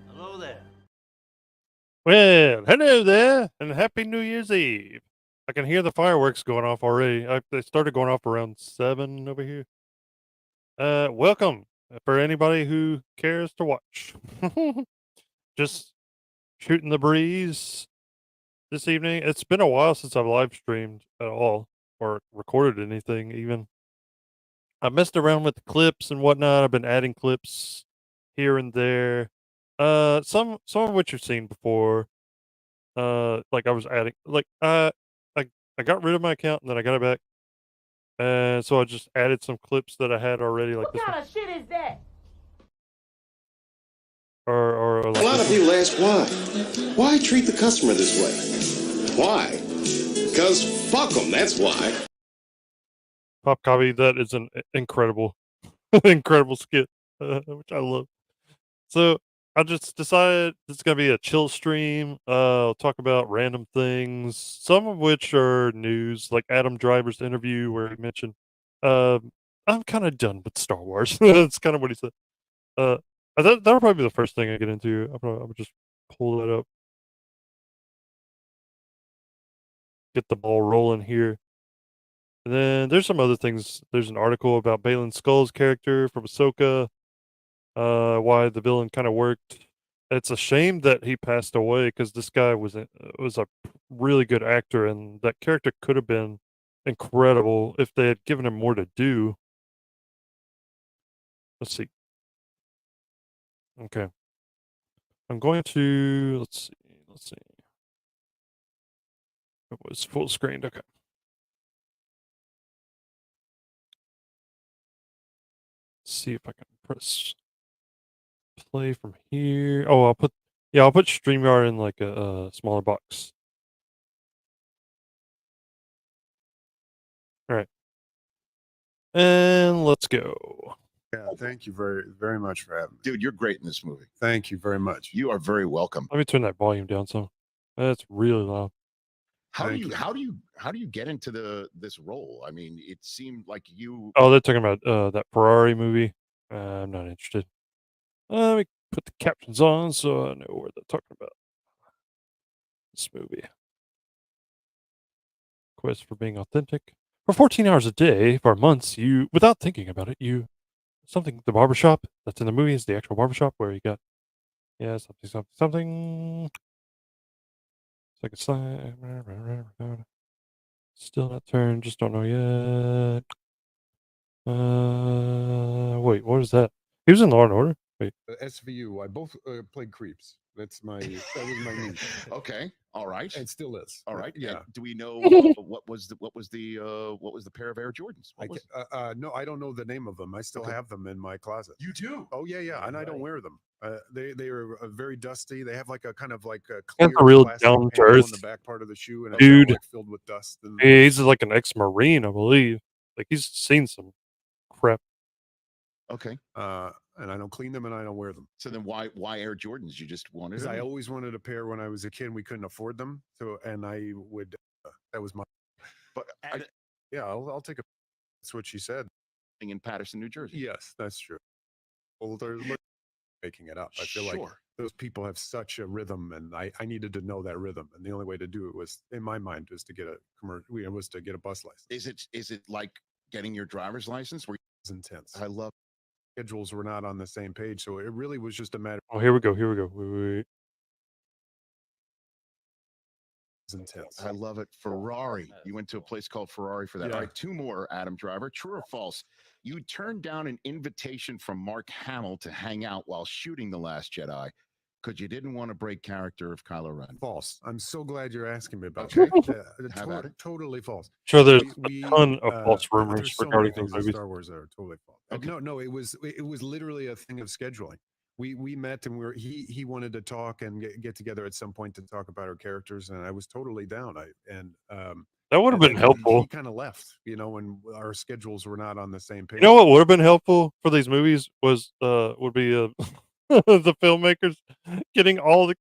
Hello there. Well, hello there, and Happy New Year's Eve. I can hear the fireworks going off already. They started going off around 7 over here. Welcome for anybody who cares to watch. Just shooting the breeze this evening. It's been a while since I've live streamed at all or recorded anything even. I messed around with the clips and whatnot. I've been adding clips here and there. Some of which you've seen before. Like I was adding, I got rid of my account and then I got it back, and so I just added some clips that I had already, like What this one, kind of shit is that? or A like lot this of one. people ask why. Why treat the customer this way? Why? Because fuck them, that's why. Pop copy. That is an incredible, incredible skit, which I love. So I just decided it's gonna be a chill stream. I'll talk about random things, some of which are news, like Adam Driver's interview where he mentioned, um, "I'm kind of done with Star Wars." That's kind of what he said. Uh, that'll probably be the first thing I get into. I'll just pull that up, get the ball rolling here. And then there's some other things. There's an article about Baylan Skoll's character from Ahsoka, why the villain kind of worked. It's a shame that he passed away because this guy was a really good actor, and that character could have been incredible if they had given him more to do. Let's see. Okay, I'm going to let's see. It was full screened. Okay. See if I can press play from here. Oh, I'll put StreamYard in like a smaller box. All right, and let's go. Yeah, thank you very, very much for having me. Dude, you're great in this movie. Thank you very much. You are very welcome. Let me turn that volume down some. That's really loud. How Thank do you. how do you get into this role? I mean, it seemed like you Oh, they're talking about that Ferrari movie. I'm not interested. Let me put the captions on so I know what they're talking about. This movie. Quest for being authentic. For 14 hours a day, for months, you, without thinking about it, the barbershop that's in the movie is the actual barbershop where you got, yeah, something. It's like a sign. Still not turned, just don't know yet. Wait, what is that? He was in Law and Order. Wait, SVU. I both played creeps. That was my niche. okay, all right. It still is. All right. Yeah. Do we know what was the pair of Air Jordans? No, I don't know the name of them. I still have them in my closet. You do? Oh yeah, and I don't wear them. They are very dusty. They have like a kind of like a That's clear a real plastic down to panel on earth the back part of the shoe, and it's dude. all, like, filled with dust. And He's like an ex-Marine, I believe. Like he's seen some crap. Okay. And I don't clean them and I don't wear them. So then why Air Jordans? You just wanted Because I them? always wanted a pair when I was a kid. We couldn't afford them, so and I would. That was my. But Yeah, I'll take a. That's what she said. in Patterson, New Jersey. Yes, that's true. Well, they're making it up. I feel like Sure. those people have such a rhythm, and I needed to know that rhythm, and the only way to do it was, in my mind, was to get a commercial. Was to get a bus license. Is it like getting your driver's license? Where It's intense. I love Schedules were not on the same page, so it really was just a matter. Oh, here we go. Here we go. Wait. It's intense. I love it. Ferrari. You went to a place called Ferrari for that. Yeah. All right, two more, Adam Driver. True or false? You turned down an invitation from Mark Hamill to hang out while shooting The Last Jedi because you didn't want to break character of Kylo Ren. False. I'm so glad you're asking me about Okay. that. Have at it. Totally false. Sure, there's We- a ton of false rumors there's so many regarding things those in movies. Star Wars that are totally false. Okay. No, it was literally a thing of scheduling. We met and he wanted to talk and get together at some point to talk about our characters, and I was totally down. That would have been helpful. He kind of left, when our schedules were not on the same page. You know what would have been helpful for these movies was would be the filmmakers getting all the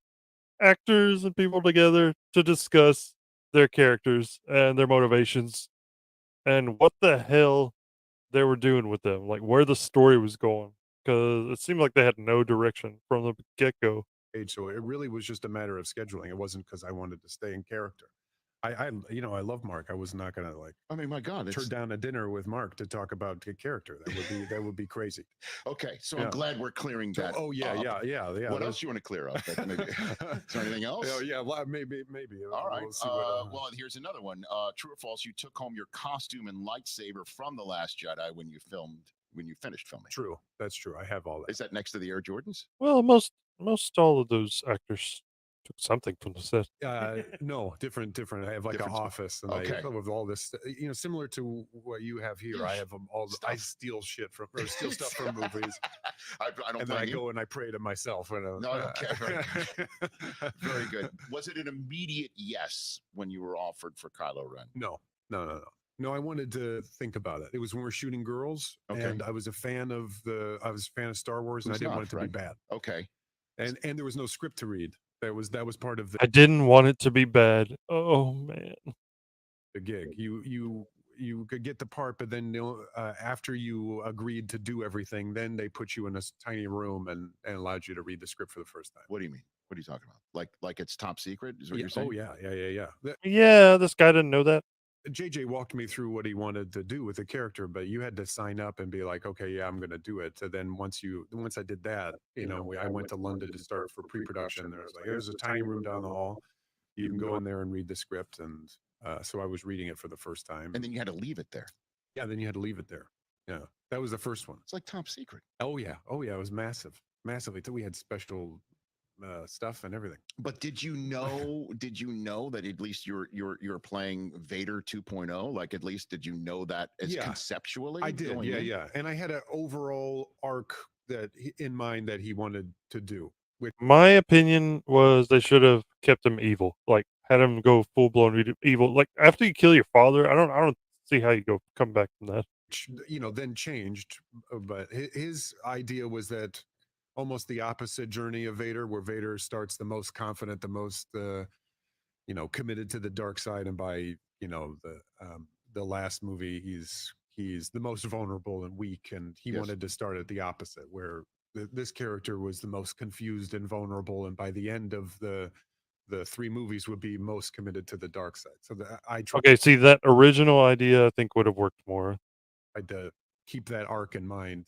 actors and people together to discuss their characters and their motivations and what the hell they were doing with them, like where the story was going, because it seemed like they had no direction from the get go. So it really was just a matter of scheduling. It wasn't because I wanted to stay in character. I love Mark. I was not gonna like I mean, my God, turn it's down a dinner with Mark to talk about the character. That would be crazy. okay. So Yeah. I'm glad we're clearing So- that. oh yeah, up. yeah. What else you want to clear up? That maybe- Is there anything else? Oh yeah, well, maybe. All right. We'll see what, Well, here's another one. True or false? You took home your costume and lightsaber from The Last Jedi when you finished filming. true. That's true. I have all that. Is that next to the Air Jordans? Well, most all of those actors took something from the set. No, different. I have like Different an stuff. office, and Okay. I with all this, similar to what you have here. Yeah, I have all. I stuff. steal shit from or steal stuff from movies, I don't and then I blame you. go and I pray to myself. No, okay, very Very good. Was it an immediate yes when you were offered for Kylo Ren? No. No, I wanted to think about it. It was when we were shooting Girls, Okay. and I was a fan of Star Wars, and I Who's didn't not, want it to right? be bad. Okay. And there was no script to read. That was part of I didn't want it to be bad. Oh man. the gig. You could get the part, but then after you agreed to do everything, then they put you in a tiny room and allowed you to read the script for the first time. What do you mean? What are you talking about? Like it's top secret? Is what you're saying? Oh yeah. Yeah, this guy didn't know that. JJ walked me through what he wanted to do with the character, but you had to sign up and be like, okay, yeah, I'm going to do it. So then once I did that, I went to London to start for pre-production. There's a tiny room down the hall. You can go in there and read the script. And so I was reading it for the first time. And then you had to leave it there. Yeah, then you had to leave it there. Yeah, that was the first one. It's like top secret. Oh yeah. It was massively. We had special stuff and everything. But did you know that at least you're playing Vader 2.0? Like at least did you know that as Yeah, conceptually? I did. going in? Yeah. And I had an overall arc in mind that he wanted to do. My opinion was they should have kept him evil, like had him go full blown evil. Like after you kill your father, I don't see how you come back from that. Which, then changed. But his idea was that almost the opposite journey of Vader, where Vader starts the most confident, the most, committed to the dark side. And by, the last movie, he's the most vulnerable and weak. And he Yes. wanted to start at the opposite, where this character was the most confused and vulnerable. And by the end of the three movies would be most committed to the dark side. So I tried Okay, see that original idea I think would have worked more. to keep that arc in mind,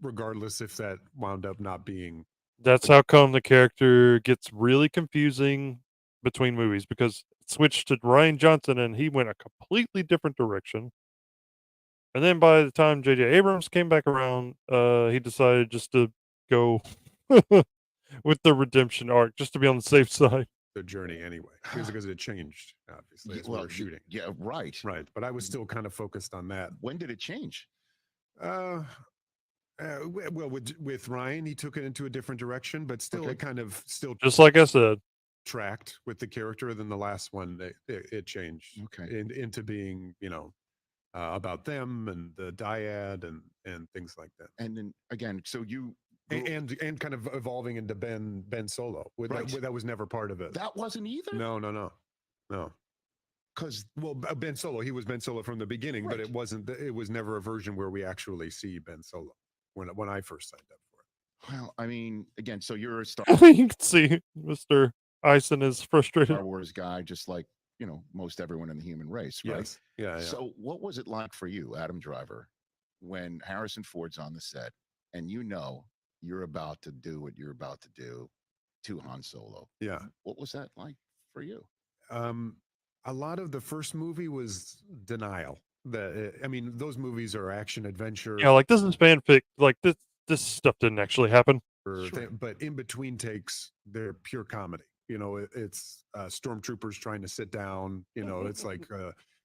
regardless if that wound up not being. That's how come the character gets really confusing between movies, because it switched to Ryan Johnson and he went a completely different direction. And then by the time J.J. Abrams came back around, he decided just to go with the redemption arc, just to be on the safe side. The journey anyway, because it changed obviously as we were shooting. Yeah, right. Right, but I was still kind of focused on that. When did it change? Well, with Ryan, he took it into a different direction, but still, Okay. it kind of still Just like I said. tracked with the character. Then the last one, it changed Okay. into being, about them and the dyad and things like that. And then again, so you And kind of evolving into Ben Solo. Right. That was never part of it. that wasn't either? No. Because Well, Ben Solo, he was Ben Solo from the beginning, but Right. it wasn't. It was never a version where we actually see Ben Solo when I first signed up for it. well, I mean, again, so you're a Star You can see Mr. Eisen is frustrated. Wars guy, just like, most everyone in the human race, right? Yes. Yeah. So what was it like for you, Adam Driver, when Harrison Ford's on the set and you're about to do what you're about to do to Han Solo? Yeah. What was that like for you? A lot of the first movie was denial. Those movies are action adventure. Yeah, like this is fanfic. Like this stuff didn't actually happen. Sure. But in between takes, they're pure comedy. It's stormtroopers trying to sit down. It's like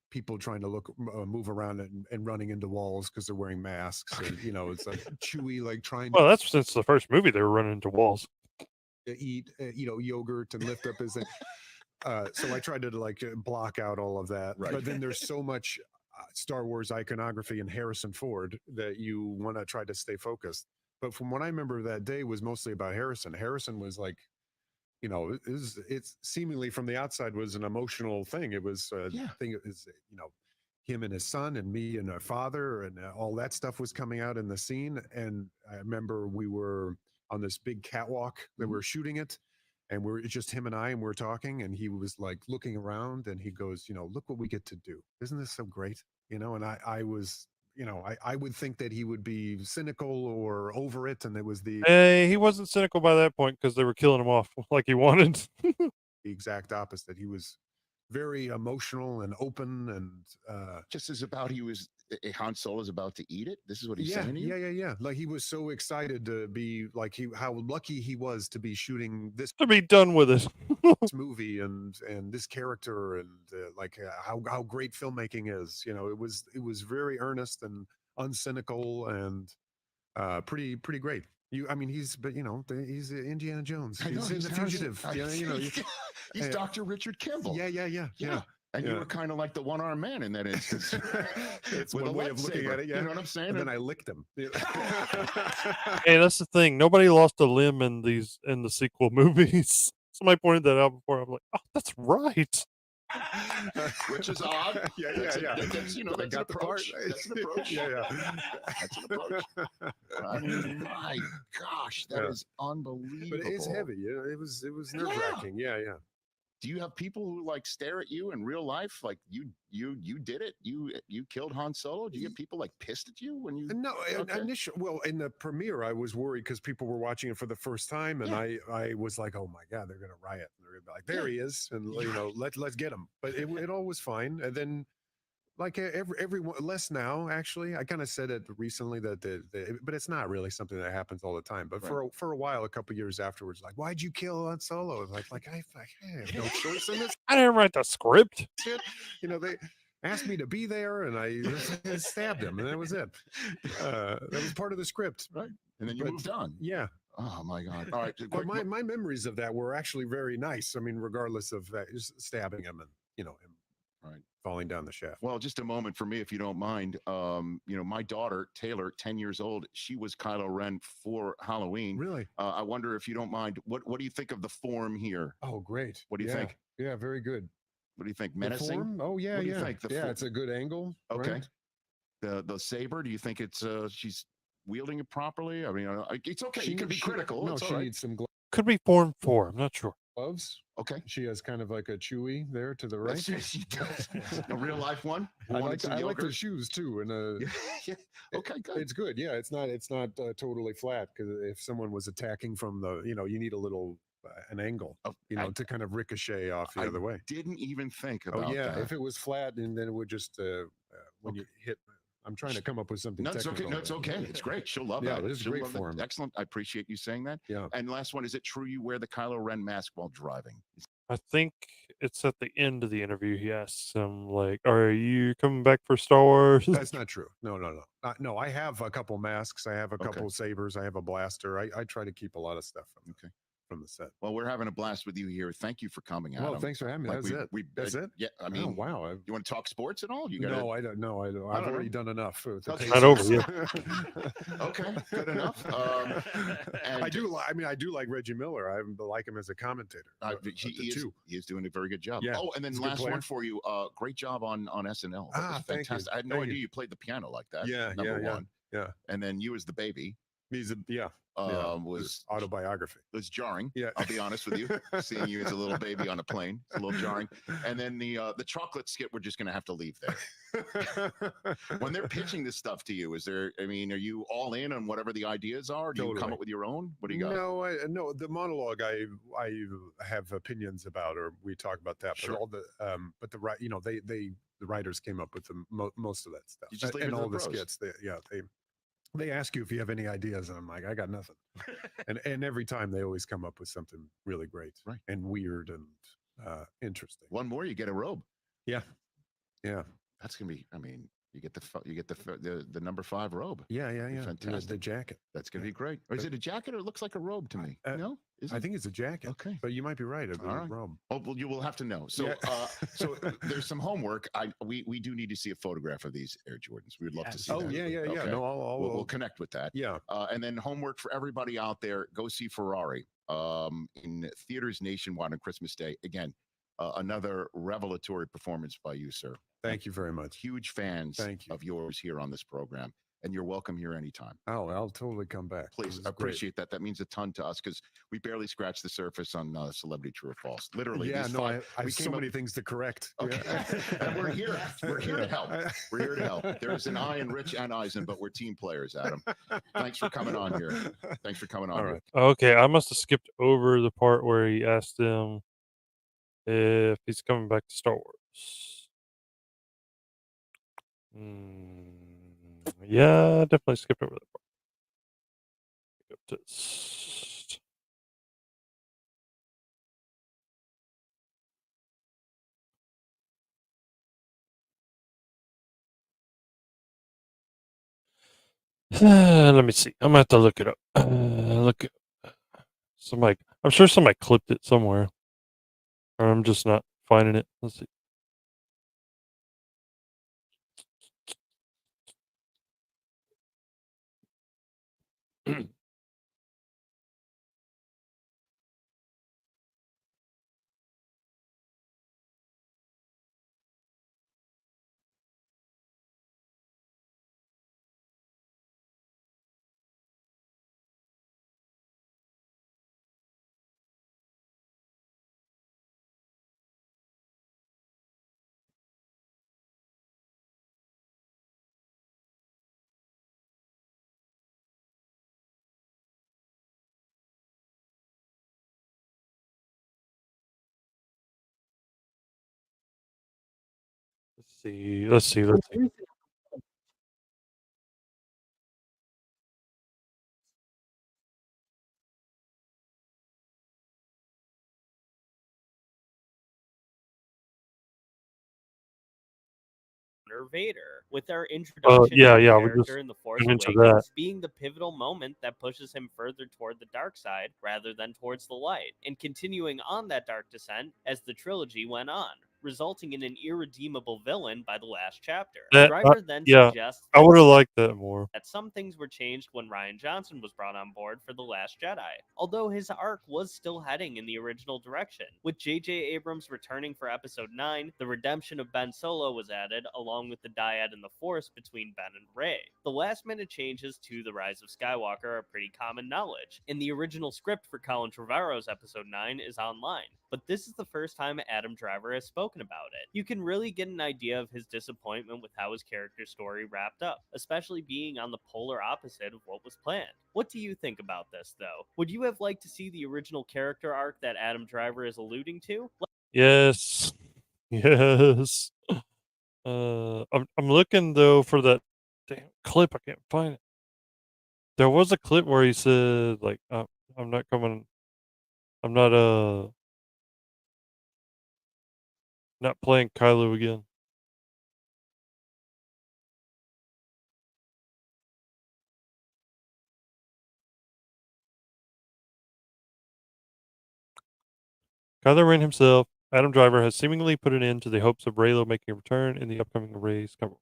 people trying to move around and running into walls because they're wearing masks. And, it's like Chewie like trying Well, that's since the first movie they were running into walls. to eat, yogurt and lift up his. So I tried to block out all of that. Right. But then there's so much Star Wars iconography and Harrison Ford that you want to try to stay focused. But from what I remember, that day was mostly about Harrison. Harrison was like, it's seemingly from the outside was an emotional thing. It was Yeah. thing. It was, him and his son and me and our father and all that stuff was coming out in the scene. And I remember we were on this big catwalk that we were shooting it, and we're it's just him and I, and we're talking, and he was like looking around, and he goes, look what we get to do. Isn't this so great? And I was, I would think that he would be cynical or over it, and it was the He wasn't cynical by that point because they were killing him off like he wanted. exact opposite. He was very emotional and open, and Just as about he was Han Solo's about to eat it. This is what he's yeah, saying to you. yeah. Like he was so excited to be like how lucky he was to be shooting this To be done with it. movie and this character, and how great filmmaking is. It was very earnest and uncynical and pretty great. I mean, he's he's Indiana Jones. I know, He's in The Harrison- Fugitive. He's uh, Dr. Richard Kimball. Yeah. And you Yeah. were kind of like the one-armed man in that instance. It's With one a way of looking lightsaber, at it. Yeah, You know what I'm saying? and then I licked him. Hey, that's the thing. Nobody lost a limb in the sequel movies. Somebody pointed that out before. I'm like, oh, that's right. Which is odd. Yeah. That's an But I approach. got the part. That's an approach. Yeah. That's an approach. I mean, my gosh, that is unbelievable. But it is heavy. It was Yeah. nerve wracking. Yeah. Do you have people who like stare at you in real life? Like you did it. You killed Han Solo. Do you get people like pissed at you when you? No, Okay. well, in the premiere, I was worried because people were watching it for the first time, and I was like, oh my god, they're gonna riot. And they're gonna be like, there he is, and let's get him. But it all was fine, and then. Like everyone, less now. Actually, I kind of said it recently that but it's not really something that happens all the time. But for a while, a couple years afterwards, like, why'd you kill Han Solo? Like I have no choice in this I didn't write the script. shit. They asked me to be there, and I stabbed him, and that was it. That was part of the script, Right. And then you But- moved on. yeah. Oh my God. All right. But quick my memories of that were actually very nice. I mean, regardless of that, just stabbing him and him Right. falling down the shaft. Well, just a moment for me, if you don't mind. My daughter, Taylor, 10 years old, she was Kylo Ren for Halloween. Really? I wonder if you don't mind, what do you think of the form here? Oh, great. What do you Yeah. think? Yeah, very good. What do you think? The Menacing? form? Oh yeah, What do you yeah. think? The yeah, form- it's a good angle. Okay. right? The saber, do you think it's she's wielding it properly? I mean, it's okay. You can be she- critical. No, it's she all right. needs some Could be Form 4. I'm not sure. gloves. Okay. She has kind of like a Chewy there to the right. She does. A real life one. Who I wanted like some I like the yogurt? shoes too, and Yeah. Okay, good. it's good. Yeah, it's not totally flat because if someone was attacking from the, you need a little an angle, Oh, to kind of ricochet off the I other way. didn't even think about Oh yeah, that. if it was flat, and then it would just when you hit. I'm trying to come up with something. No, it's okay. technical No, it's there. okay. It's great. She'll love Yeah, that. this is She'll great love that. form. Excellent. I appreciate you saying that. Yeah. And last one, is it true you wear the Kylo Ren mask while driving? I think it's at the end of the interview. He asks him, like, are you coming back for Star Wars? That's not true. No. No, I have a couple masks. I have a Okay. couple sabers. I have a blaster. I try to keep a lot of stuff from the set. Well, we're having a blast with you here. Thank you for coming out. Well, thanks for having me. Like That's it. That's it. Yeah. I Oh, mean, wow. you want to talk sports at all? You got No, I don't know. I've don't already know. done enough. With the Okay. Not over, Pacers. Okay, good enough. And I do. I do like Reggie Miller. I like him as a commentator. he is doing a very good job. Yeah, Oh, and then he's a good last player. one for you. Great job on SNL. That was Ah, thank you. fantastic. I had no Thank idea you. you played the piano like that. Yeah, number yeah, one. yeah. And then you as the baby He's yeah. was autobiography. jarring. Yeah. I'll be honest with you. Seeing you as a little baby on a plane, it's a little jarring. And then the chocolate skit, we're just gonna have to leave there. When they're pitching this stuff to you, are you all in on whatever the ideas are? Do you come Totally. up with your own? What do you got? No. The monologue I have opinions about, or we talk about that. Sure. But all the the writers came up with most of that stuff. You just leave it and to all the the pros. skits. They ask you if you have any ideas, and I'm like, I got nothing. and every time they always come up with something really great, Right. and weird and interesting. One more, you get a robe. Yeah. That's gonna be. You get the number 5 robe. Yeah. The Fantastic. jacket. That's gonna be great. Or is it a jacket, or it looks like a robe to me? No, is I it? think it's a jacket. Okay. But you might be right. It's All a right. robe. Oh, well, you will have to know. So, Yeah. so there's some homework. We do need to see a photograph of these Air Jordans. We would love to see Oh that. yeah. Okay. No, I'll We'll connect with that. yeah. And then homework for everybody out there: go see Ferrari in theaters nationwide on Christmas Day. Again, another revelatory performance by you, sir. Thank you very much. Huge fans Thank you. of yours here on this program, and you're welcome here anytime. Oh, I'll totally come back. Please, This is great. appreciate that. That means a ton to us because we barely scratched the surface on Celebrity True or False. Literally, Yeah, these no, five, I we have so came up- many things to correct. Okay. Yeah. And we're here. We're here to help. We're here to help. There's an I in Rich and Eisen, but we're team players, Adam. Thanks for coming on here. Thanks for coming on All here. right. Okay, I must have skipped over the part where he asked him if he's coming back to Star Wars. Yeah, definitely skipped over that part. Go to let me see. I'm gonna have to look it up. Look it. Somebody, I'm sure somebody clipped it somewhere, or I'm just not finding it. Let's see. Let's see. Let's see. Let's see. Vader, with our introduction Yeah, to the yeah. We just character in The Force went into Awakens that. being the pivotal moment that pushes him further toward the dark side rather than towards the light, and continuing on that dark descent as the trilogy went on, resulting in an irredeemable villain by the last chapter. That, Driver then yeah, suggests I would have liked that more. that some things were changed when Rian Johnson was brought on board for The Last Jedi, although his arc was still heading in the original direction. With J.J. Abrams returning for Episode 9, the redemption of Ben Solo was added, along with the dyad in the Force between Ben and Rey. The last-minute changes to The Rise of Skywalker are pretty common knowledge, and the original script for Colin Trevorrow's Episode 9 is online, but this is the first time Adam Driver has spoken about it. You can really get an idea of his disappointment with how his character story wrapped up, especially being on the polar opposite of what was planned. What do you think about this, though? Would you have liked to see the original character arc that Adam Driver is alluding to? Yes, yes. I'm looking though for that damn clip. I can't find it. There was a clip where he said like, "I'm not coming. I'm not playing Kylo again." Kylo Ren himself, Adam Driver, has seemingly put an end to the hopes of Reylo making a return in the upcoming Rey Skywalker.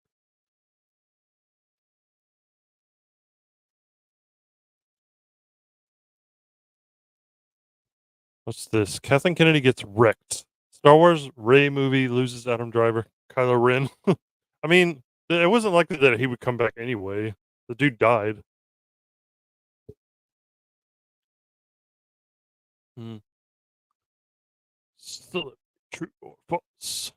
What's this? Kathleen Kennedy gets wrecked. Star Wars Rey movie loses Adam Driver. Kylo Ren. I mean, it wasn't likely that he would come back anyway. The dude died. Still true or false?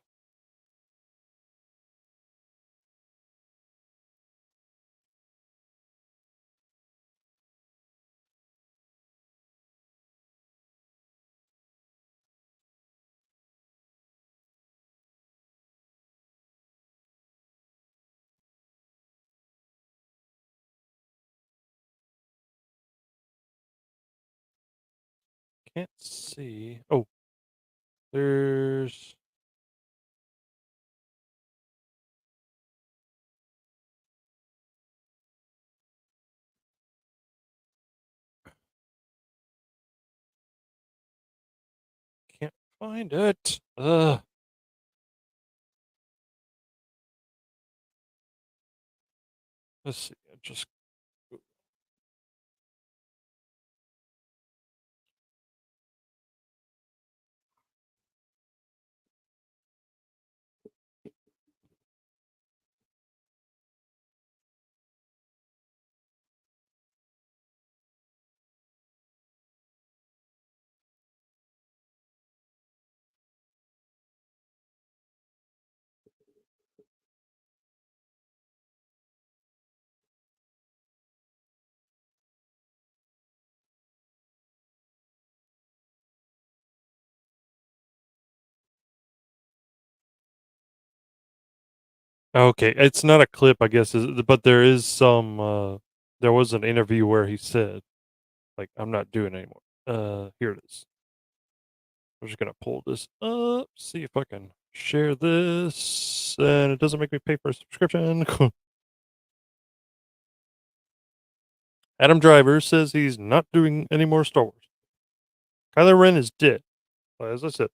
Can't see. Oh, there's. Can't find it. Ugh. Let's see. I just. Okay, it's not a clip, I guess, but there is some. There was an interview where he said, like, "I'm not doing it anymore." Here it is. I'm just gonna pull this up, see if I can share this, and it doesn't make me pay for a subscription. Adam Driver says he's not doing any more Star Wars. Kylo Ren is dead, as I said.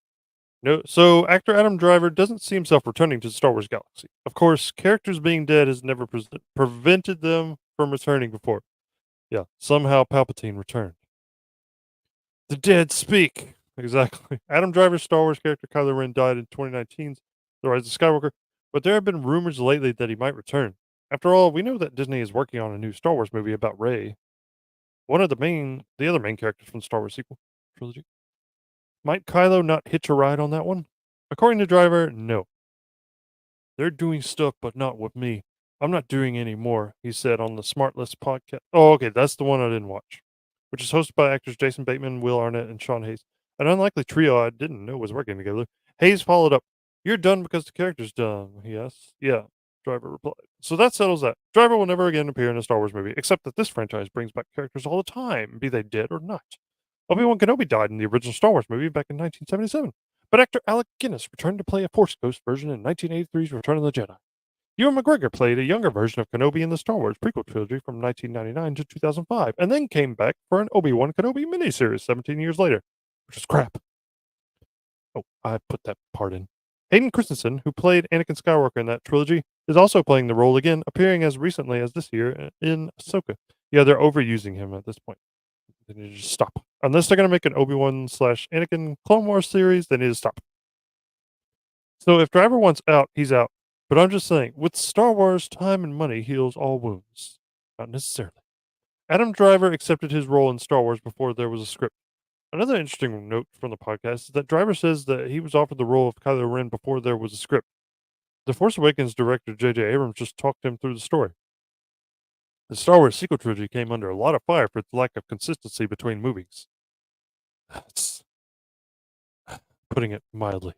No, so actor Adam Driver doesn't see himself returning to the Star Wars galaxy. Of course, characters being dead has never prevented them from returning before. Yeah, somehow Palpatine returned. The dead speak. Exactly. Adam Driver's Star Wars character Kylo Ren died in 2019's The Rise of Skywalker, but there have been rumors lately that he might return. After all, we know that Disney is working on a new Star Wars movie about Rey, the other main characters from the Star Wars sequel trilogy. Might Kylo not hitch a ride on that one? According to Driver, no. They're doing stuff, but not with me. I'm not doing any more, he said on the Smartlist podcast. Oh, okay, that's the one I didn't watch, which is hosted by actors Jason Bateman, Will Arnett, and Sean Hayes. An unlikely trio I didn't know was working together. Hayes followed up, "You're done because the character's done." Yes. Yeah, Driver replied. So that settles that. Driver will never again appear in a Star Wars movie, except that this franchise brings back characters all the time, be they dead or not. Obi-Wan Kenobi died in the original Star Wars movie back in 1977, but actor Alec Guinness returned to play a Force Ghost version in 1983's Return of the Jedi. Ewan McGregor played a younger version of Kenobi in the Star Wars prequel trilogy from 1999 to 2005, and then came back for an Obi-Wan Kenobi miniseries 17 years later, which is crap. Oh, I put that part in. Hayden Christensen, who played Anakin Skywalker in that trilogy, is also playing the role again, appearing as recently as this year in Ahsoka. Yeah, they're overusing him at this point. They need to just stop. Unless they're going to make an Obi-Wan / Anakin Clone Wars series, they need to stop. So if Driver wants out, he's out. But I'm just saying, with Star Wars, time and money heals all wounds. Not necessarily. Adam Driver accepted his role in Star Wars before there was a script. Another interesting note from the podcast is that Driver says that he was offered the role of Kylo Ren before there was a script. The Force Awakens director J.J. Abrams just talked him through the story. The Star Wars sequel trilogy came under a lot of fire for its lack of consistency between movies. That's putting it mildly.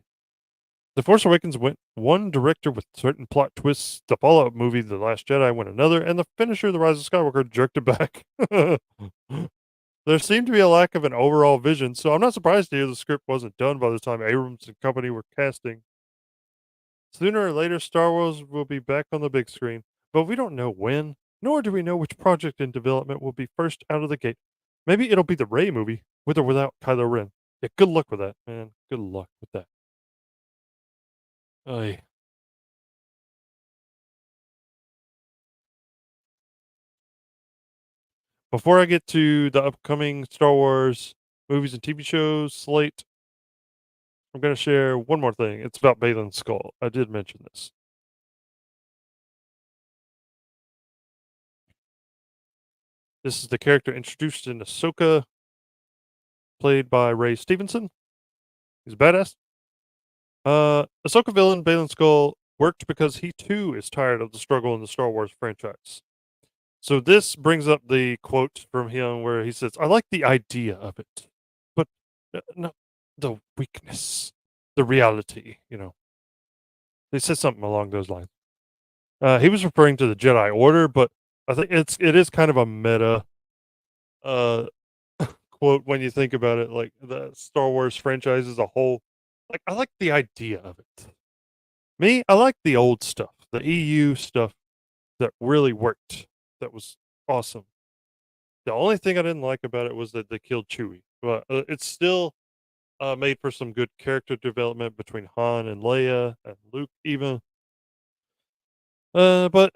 The Force Awakens went one director with certain plot twists. The follow-up movie, The Last Jedi, went another, and the finisher, The Rise of Skywalker, jerked it back. There seemed to be a lack of an overall vision, so I'm not surprised to hear the script wasn't done by the time Abrams and company were casting. Sooner or later, Star Wars will be back on the big screen, but we don't know when, nor do we know which project in development will be first out of the gate. Maybe it'll be the Rey movie, with or without Kylo Ren. Yeah, good luck with that, man. Good luck with that. Aye. Before I get to the upcoming Star Wars movies and TV shows slate, I'm going to share one more thing. It's about Baylan Skoll. I did mention this. This is the character introduced in Ahsoka, played by Ray Stevenson. He's a badass. Ahsoka villain Baylan Skoll worked because he too is tired of the struggle in the Star Wars franchise. So this brings up the quote from him where he says, "I like the idea of it, but not the weakness, the reality, you know." They said something along those lines. He was referring to the Jedi Order, but I think it is kind of a meta uh quote when you think about it, like the Star Wars franchise as a whole. Like I like the idea of it. Me, I like the old stuff, the EU stuff that really worked. That was awesome. The only thing I didn't like about it was that they killed Chewie, but it's still made for some good character development between Han and Leia and Luke, even. But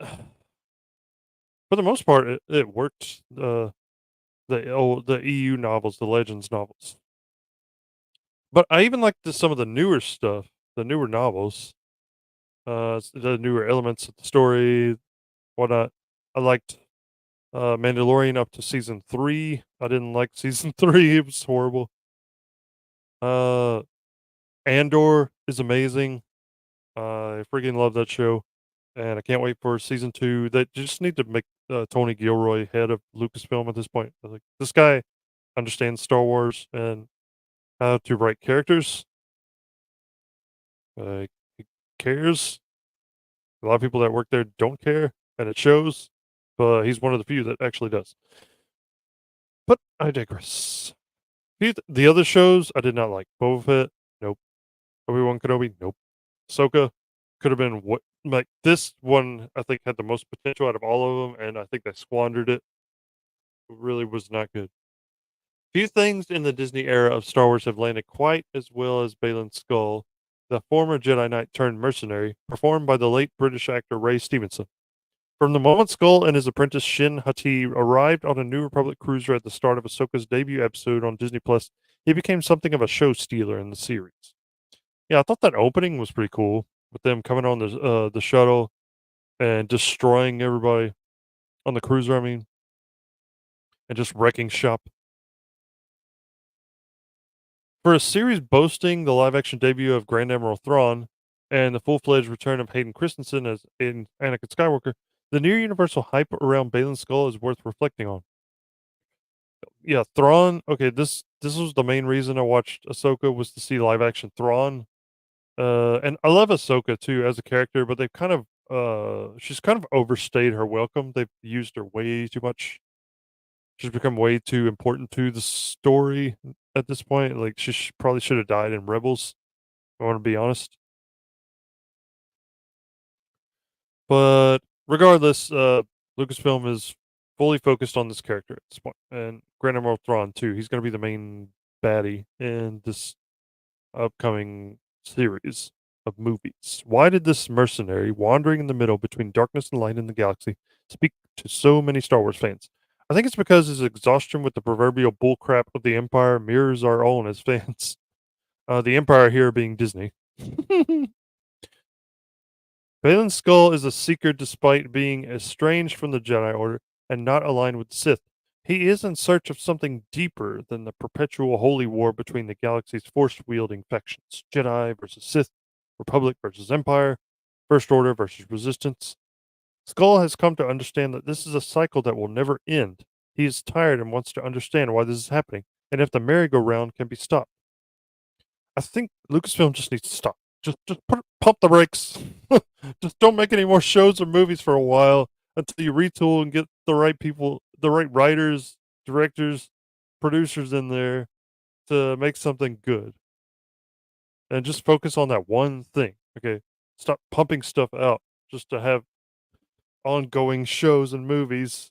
for the most part, it worked. The EU novels, the Legends novels. But I even like some of the newer stuff, the newer novels, the newer elements of the story, whatnot. I liked Mandalorian up to season 3. I didn't like season 3; it was horrible. Andor is amazing. I freaking love that show, and I can't wait for season 2. They just need to make Tony Gilroy head of Lucasfilm at this point. Like this guy understands Star Wars and how to write characters. He cares. A lot of people that work there don't care, and it shows. But he's one of the few that actually does. But I digress. The other shows I did not like. Boba Fett, nope. Obi-Wan Kenobi, nope. Ahsoka could have been what like this one. I think had the most potential out of all of them, and I think they squandered it. It really was not good. Few things in the Disney era of Star Wars have landed quite as well as Baylan Skull, the former Jedi Knight turned mercenary, performed by the late British actor Ray Stevenson. From the moment Skull and his apprentice Shin Hati arrived on a New Republic cruiser at the start of Ahsoka's debut episode on Disney Plus, he became something of a show stealer in the series. Yeah, I thought that opening was pretty cool with them coming on the shuttle and destroying everybody on the cruiser. I mean, and just wrecking shop. For a series boasting the live-action debut of Grand Admiral Thrawn and the full-fledged return of Hayden Christensen as Anakin Skywalker, the near universal hype around Baylan Skull is worth reflecting on. Yeah, Thrawn. Okay, this was the main reason I watched Ahsoka was to see live-action Thrawn. And I love Ahsoka too as a character, but they've kind of she's kind of overstayed her welcome. They've used her way too much. She's become way too important to the story at this point. Like probably should have died in Rebels. I want to be honest. But regardless, Lucasfilm is fully focused on this character at this point, and Grand Admiral Thrawn too. He's going to be the main baddie in this upcoming series of movies. Why did this mercenary wandering in the middle between darkness and light in the galaxy speak to so many Star Wars fans? I think it's because his exhaustion with the proverbial bullcrap of the Empire mirrors our own as fans. The Empire here being Disney. Baylan Skull is a seeker despite being estranged from the Jedi Order and not aligned with the Sith. He is in search of something deeper than the perpetual holy war between the galaxy's force-wielding factions, Jedi versus Sith, Republic versus Empire, First Order versus Resistance. Skull has come to understand that this is a cycle that will never end. He is tired and wants to understand why this is happening, and if the merry-go-round can be stopped. I think Lucasfilm just needs to stop. Just pump the brakes. Just don't make any more shows or movies for a while until you retool and get the right people, the right writers, directors, producers in there to make something good. And just focus on that one thing. Okay. Stop pumping stuff out just to have ongoing shows and movies.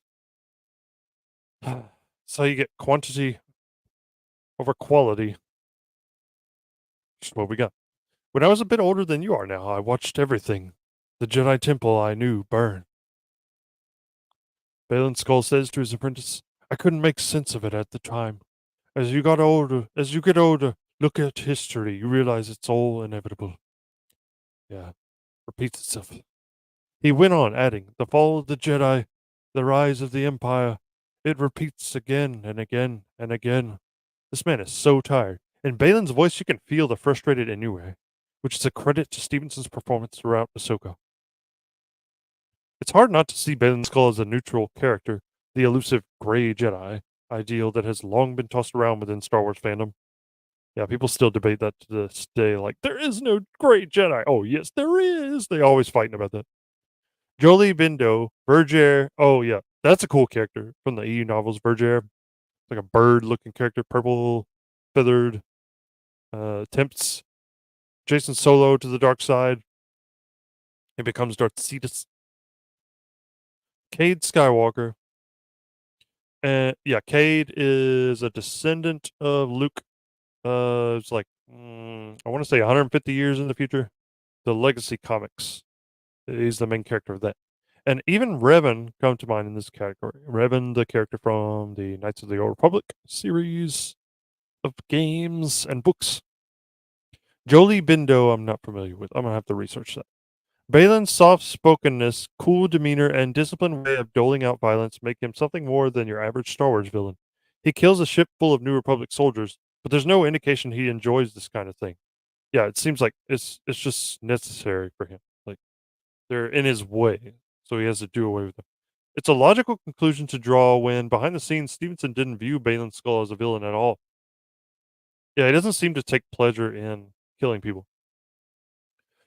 So you get quantity over quality. Just what we got. When I was a bit older than you are now, I watched everything. The Jedi Temple I knew burn. Baylan Skull says to his apprentice, I couldn't make sense of it at the time. As you get older, look at history, you realize it's all inevitable. Yeah, repeats itself. He went on, adding, the fall of the Jedi, the rise of the Empire, it repeats again and again and again. This man is so tired. In Baylan's voice, you can feel the frustrated Inoue, which is a credit to Stevenson's performance throughout Ahsoka. It's hard not to see Baylan Skull as a neutral character, the elusive gray Jedi ideal that has long been tossed around within Star Wars fandom. Yeah, people still debate that to this day, like, there is no gray Jedi. Oh, yes, there is. They always fighting about that. Jolie Bindo, Vergere. Oh, yeah, that's a cool character from the EU novels, Vergere. Like a bird-looking character, purple, feathered, tempts Jason Solo to the dark side. He becomes Darth Sidious. Cade Skywalker. And yeah, Cade is a descendant of Luke. It's like I want to say 150 years in the future. The Legacy comics. He's the main character of that. And even Revan come to mind in this category. Revan, the character from the Knights of the Old Republic series of games and books. Jolie Bindo, I'm not familiar with. I'm gonna have to research that. Baylan's soft-spokenness, cool demeanor, and disciplined way of doling out violence make him something more than your average Star Wars villain. He kills a ship full of New Republic soldiers, but there's no indication he enjoys this kind of thing. Yeah, it seems like it's just necessary for him. Like they're in his way, so he has to do away with them. It's a logical conclusion to draw when, behind the scenes, Stevenson didn't view Baylan Skull as a villain at all. Yeah, he doesn't seem to take pleasure in killing people.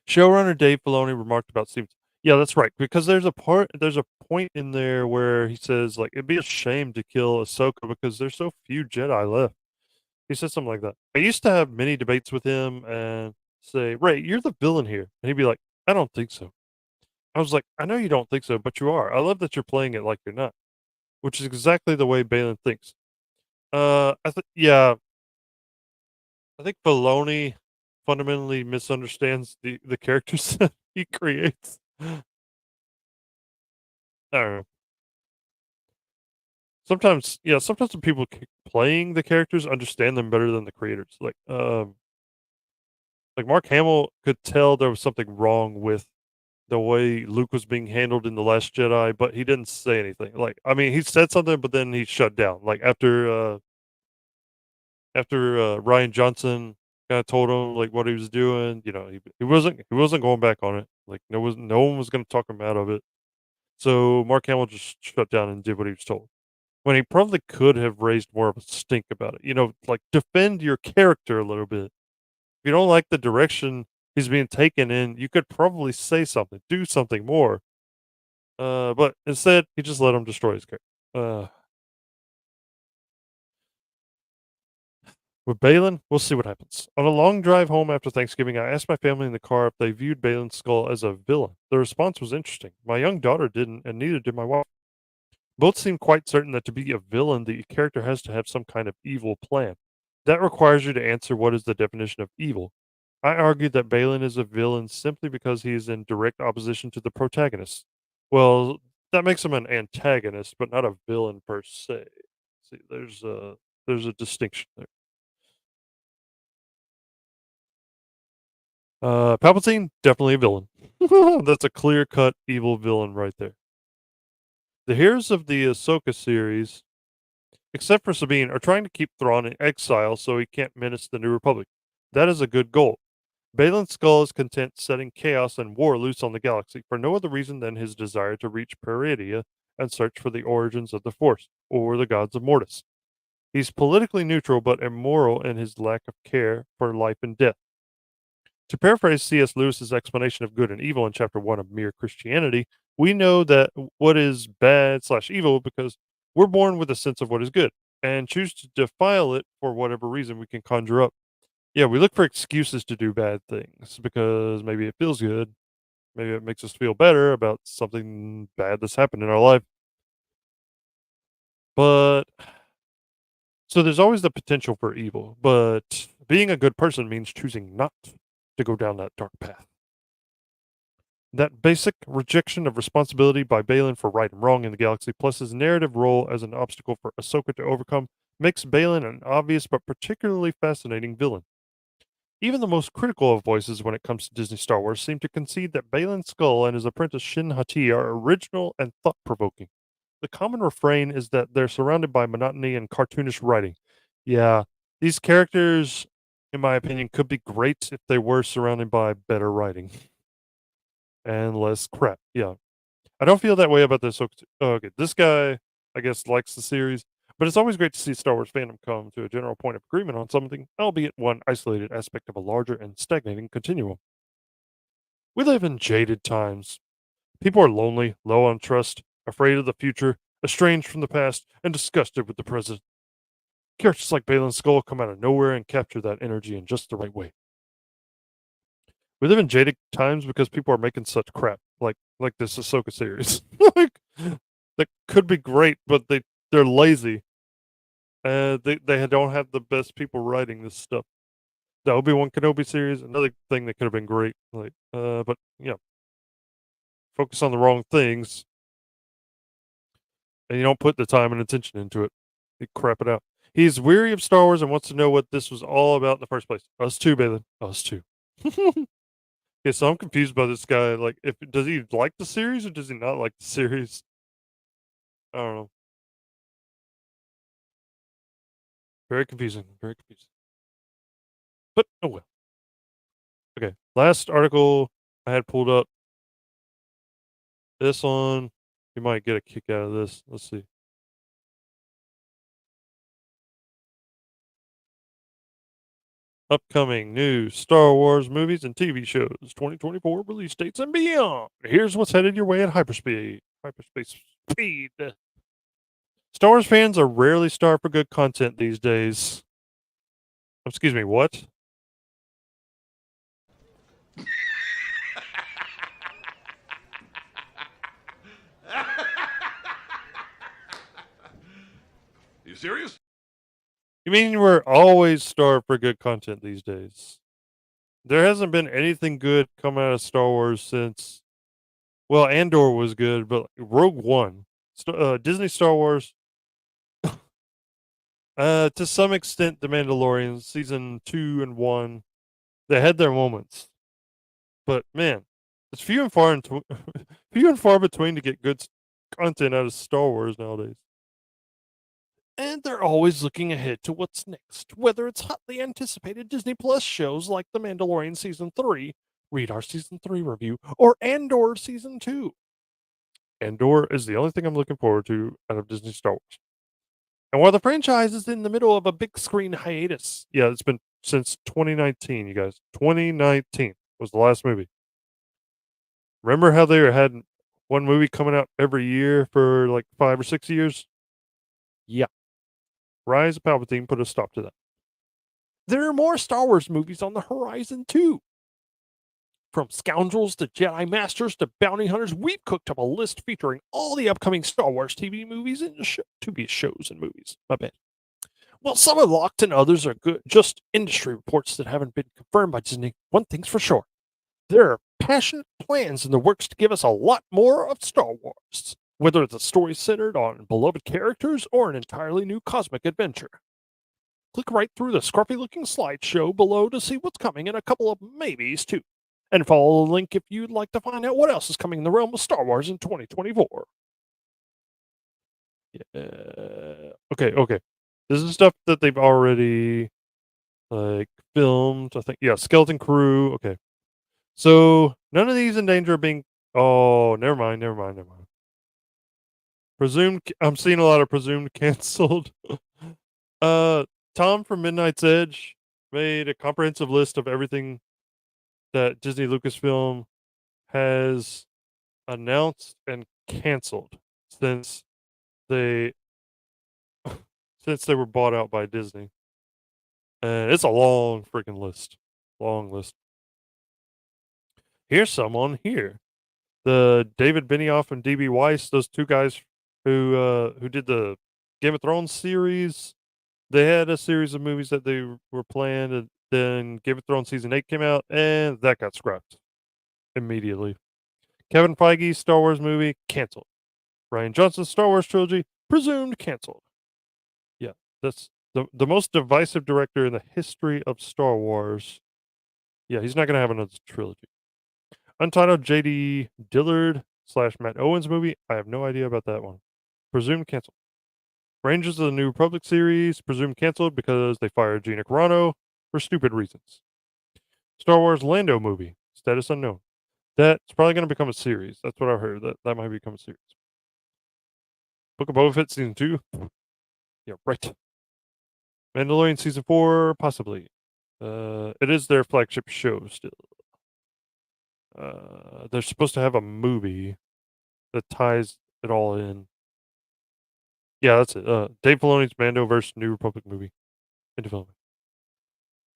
Showrunner Dave Filoni remarked about Stevenson. Yeah, that's right. Because there's a point in there where he says like it'd be a shame to kill Ahsoka because there's so few Jedi left. He said something like that. I used to have many debates with him and say, Ray, you're the villain here. And he'd be like, I don't think so. I was like, I know you don't think so, but you are. I love that you're playing it like you're not, which is exactly the way Balin thinks. Yeah, I think Filoni fundamentally misunderstands the characters that he creates. I don't know. Sometimes, yeah, sometimes the people playing the characters understand them better than the creators. Like Mark Hamill could tell there was something wrong with the way Luke was being handled in The Last Jedi, but he didn't say anything. Like, I mean, he said something, but then he shut down. Like after Ryan Johnson kind of told him like what he was doing, he wasn't going back on it. Like no one was going to talk him out of it. So Mark Hamill just shut down and did what he was told. When he probably could have raised more of a stink about it. Like defend your character a little bit. If you don't like the direction he's being taken in, you could probably say something, do something more. But instead, he just let him destroy his character. With Balin, we'll see what happens. On a long drive home after Thanksgiving, I asked my family in the car if they viewed Balin's skull as a villain. The response was interesting. My young daughter didn't, and neither did my wife. Both seemed quite certain that to be a villain, the character has to have some kind of evil plan. That requires you to answer what is the definition of evil. I argued that Balin is a villain simply because he is in direct opposition to the protagonist. Well, that makes him an antagonist, but not a villain per se. See, there's a distinction there. Palpatine, definitely a villain. That's a clear-cut evil villain right there. The heroes of the Ahsoka series, except for Sabine, are trying to keep Thrawn in exile so he can't menace the New Republic. That is a good goal. Balin Skull is content setting chaos and war loose on the galaxy for no other reason than his desire to reach Peridea and search for the origins of the Force, or the gods of Mortis. He's politically neutral but immoral in his lack of care for life and death. To paraphrase C.S. Lewis's explanation of good and evil in Chapter 1 of Mere Christianity, we know that what is bad/evil because we're born with a sense of what is good and choose to defile it for whatever reason we can conjure up. Yeah, we look for excuses to do bad things because maybe it feels good. Maybe it makes us feel better about something bad that's happened in our life. But so there's always the potential for evil, but being a good person means choosing not to go down that dark path. That basic rejection of responsibility by Balin for right and wrong in the galaxy, plus his narrative role as an obstacle for Ahsoka to overcome, makes Balin an obvious but particularly fascinating villain. Even the most critical of voices when it comes to Disney Star Wars seem to concede that Balin Skull and his apprentice Shin Hati are original and thought-provoking. The common refrain is that they're surrounded by monotony and cartoonish writing. Yeah, these characters, in my opinion, could be great if they were surrounded by better writing and less crap. Yeah. I don't feel that way about this. Okay, this guy, I guess, likes the series, but it's always great to see Star Wars fandom come to a general point of agreement on something, albeit one isolated aspect of a larger and stagnating continuum. We live in jaded times. People are lonely, low on trust, afraid of the future, estranged from the past, and disgusted with the present. Characters like Balin Skull come out of nowhere and capture that energy in just the right way. We live in jaded times because people are making such crap, like this Ahsoka series. Like that could be great, but they're lazy. They don't have the best people writing this stuff. The Obi-Wan Kenobi series, another thing that could have been great. But yeah, focus on the wrong things, and you don't put the time and attention into it. You crap it out. He's weary of Star Wars and wants to know what this was all about in the first place. Us too, Balin. Us too. Yeah, so I'm confused by this guy. Like, does he like the series or does he not like the series? I don't know. Very confusing. Very confusing. But oh well. Okay. Last article I had pulled up. This one, you might get a kick out of this. Let's see. upcoming new Star Wars movies and TV shows, 2024 release dates and beyond. Here's what's headed your way at hyperspace speed. Star Wars fans are rarely starved for good content these days. Excuse me, what? You serious? You mean we're always starved for good content these days? There hasn't been anything good come out of Star Wars since, well, Andor was good, but Rogue One, Disney Star Wars, to some extent, The Mandalorian season 2 and 1, they had their moments, but man, it's few and far between to get good content out of Star Wars nowadays. And they're always looking ahead to what's next, whether it's hotly anticipated Disney Plus shows like The Mandalorian Season 3, read our Season 3 review, or Andor Season 2. Andor is the only thing I'm looking forward to out of Disney Star Wars. And while the franchise is in the middle of a big screen hiatus, yeah, it's been since 2019, you guys. 2019 was the last movie. Remember how they had one movie coming out every year for like 5 or 6 years? Yeah. Rise of Palpatine put a stop to that. There are more Star Wars movies on the horizon, too. From scoundrels to Jedi Masters to bounty hunters, we've cooked up a list featuring all the upcoming Star Wars TV movies and TV shows and movies. My bad. Well, some are locked and others are good. Just industry reports that haven't been confirmed by Disney. One thing's for sure. There are passionate plans in the works to give us a lot more of Star Wars, whether it's a story centered on beloved characters or an entirely new cosmic adventure. Click right through the scruffy-looking slideshow below to see what's coming and a couple of maybes, too. And follow the link if you'd like to find out what else is coming in the realm of Star Wars in 2024. Yeah. Okay. This is stuff that they've already, filmed, I think. Yeah, Skeleton Crew. Okay. So, none of these in danger of being... Oh, never mind. I'm seeing a lot of presumed canceled. Tom from Midnight's Edge made a comprehensive list of everything that Disney Lucasfilm has announced and canceled since they were bought out by Disney. And it's a long freaking list. Long list. Here's some on here. The David Benioff and DB Weiss, those two guys who did the Game of Thrones series, they had a series of movies that they were planned, and then Game of Thrones season 8 came out, and that got scrapped immediately. Kevin Feige's Star Wars movie canceled. Rian Johnson's Star Wars trilogy presumed canceled. Yeah, that's the most divisive director in the history of Star Wars. Yeah, he's not going to have another trilogy. Untitled J.D. Dillard / Matt Owens movie. I have no idea about that one. Presumed canceled. Rangers of the New Republic series presumed canceled because they fired Gina Carano for stupid reasons. Star Wars Lando movie. Status unknown. That's probably going to become a series. That's what I heard. That might become a series. Book of Boba Fett season 2. Yeah, right. Mandalorian season 4, possibly. It is their flagship show still. They're supposed to have a movie that ties it all in. Yeah, that's it. Dave Filoni's Mando vs. New Republic movie in development.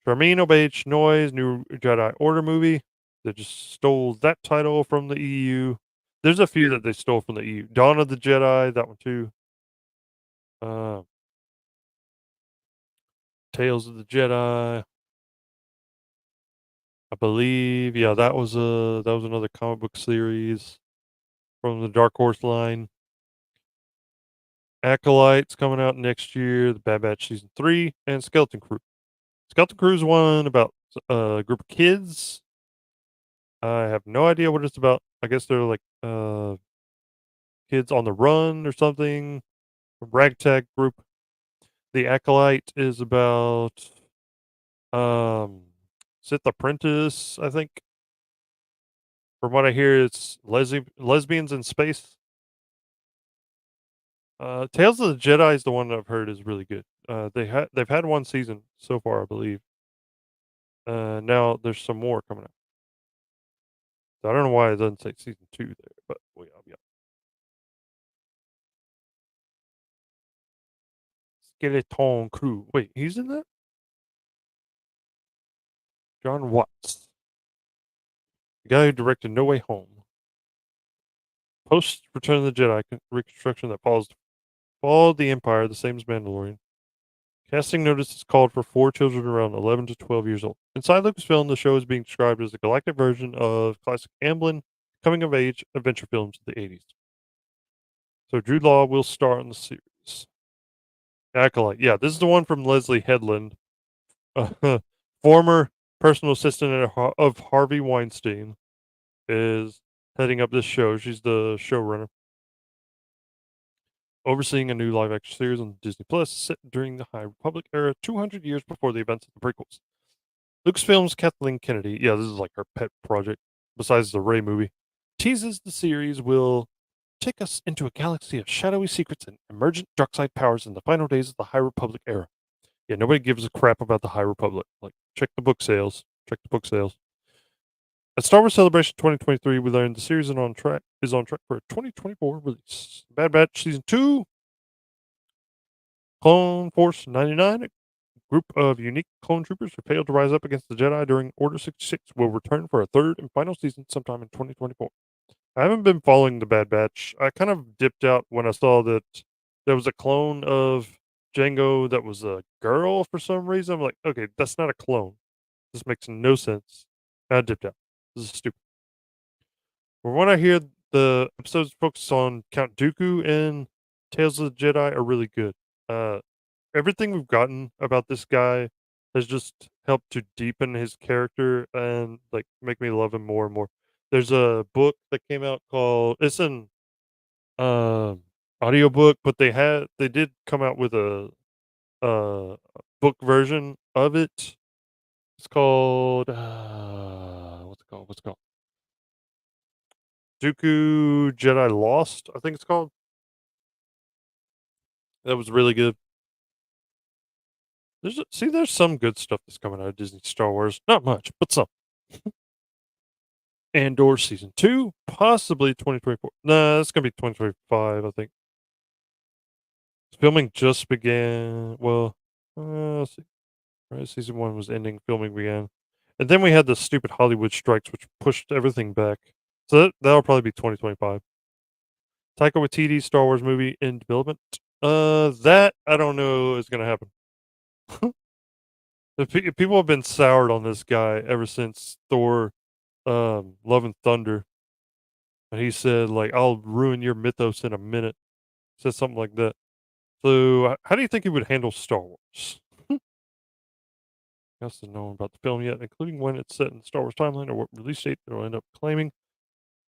Charmin Obeich Noise New Jedi Order movie. They just stole that title from the EU. There's a few that they stole from the EU. Dawn of the Jedi, that one too. Tales of the Jedi. I believe, yeah, that was another comic book series from the Dark Horse line. Acolyte's coming out next year, the Bad Batch season 3, and Skeleton Crew. Skeleton Crew's one about a group of kids. I have no idea what it's about. I guess they're like kids on the run or something. A ragtag group. The Acolyte is about Sith Apprentice, I think. From what I hear, it's lesbians in space. Tales of the Jedi is the one that I've heard is really good. They've had one season so far, I believe. Now there's some more coming out. So I don't know why it doesn't say season 2 there, but yeah. Skeleton Crew. Wait, he's in that? John Watts, the guy who directed No Way Home. Post Return of the Jedi reconstruction that followed the Empire, the same as Mandalorian. Casting notice is called for 4 children around 11 to 12 years old. Inside Lucasfilm, the show is being described as a galactic version of classic Amblin coming-of-age adventure films of the 80s. So Jude Law will star in the series. Acolyte. Yeah, this is the one from Leslie Headland, former personal assistant of Harvey Weinstein, is heading up this show. She's the showrunner. Overseeing a new live-action series on Disney Plus set during the High Republic era, 200 years before the events of the prequels. Lucasfilm's Kathleen Kennedy, yeah, this is like her pet project, besides the Rey movie, teases the series will take us into a galaxy of shadowy secrets and emergent dark side powers in the final days of the High Republic era. Yeah, nobody gives a crap about the High Republic. Like, check the book sales. Check the book sales. At Star Wars Celebration 2023, we learned the series is on track for a 2024 release. Bad Batch Season 2, Clone Force 99, a group of unique clone troopers who failed to rise up against the Jedi during Order 66, will return for a third and final season sometime in 2024. I haven't been following the Bad Batch. I kind of dipped out when I saw that there was a clone of Jango that was a girl for some reason. I'm like, okay, that's not a clone. This makes no sense. I dipped out. This is stupid. From what I hear, the episodes focus on Count Dooku and Tales of the Jedi are really good. Everything we've gotten about this guy has just helped to deepen his character and like make me love him more and more. There's a book that came out called it's an audiobook, but they did come out with a book version of it. It's called what's it called? What's it called? Dooku Jedi Lost, I think it's called. That was really good. There's some good stuff that's coming out of Disney Star Wars. Not much, but some. Andor Season 2, possibly 2024. Nah, it's going to be 2025, I think. Filming just began. Well, let's see. Right, Season 1 was ending, filming began. And then we had the stupid Hollywood strikes, which pushed everything back. So that'll probably be 2025. Taika Waititi Star Wars movie in development. That I don't know is going to happen. People have been soured on this guy ever since Thor, Love and Thunder, and he said like, "I'll ruin your mythos in a minute." Said something like that. So, how do you think he would handle Star Wars? Else doesn't know about the film yet, including when it's set in the Star Wars timeline or what release date it'll end up claiming.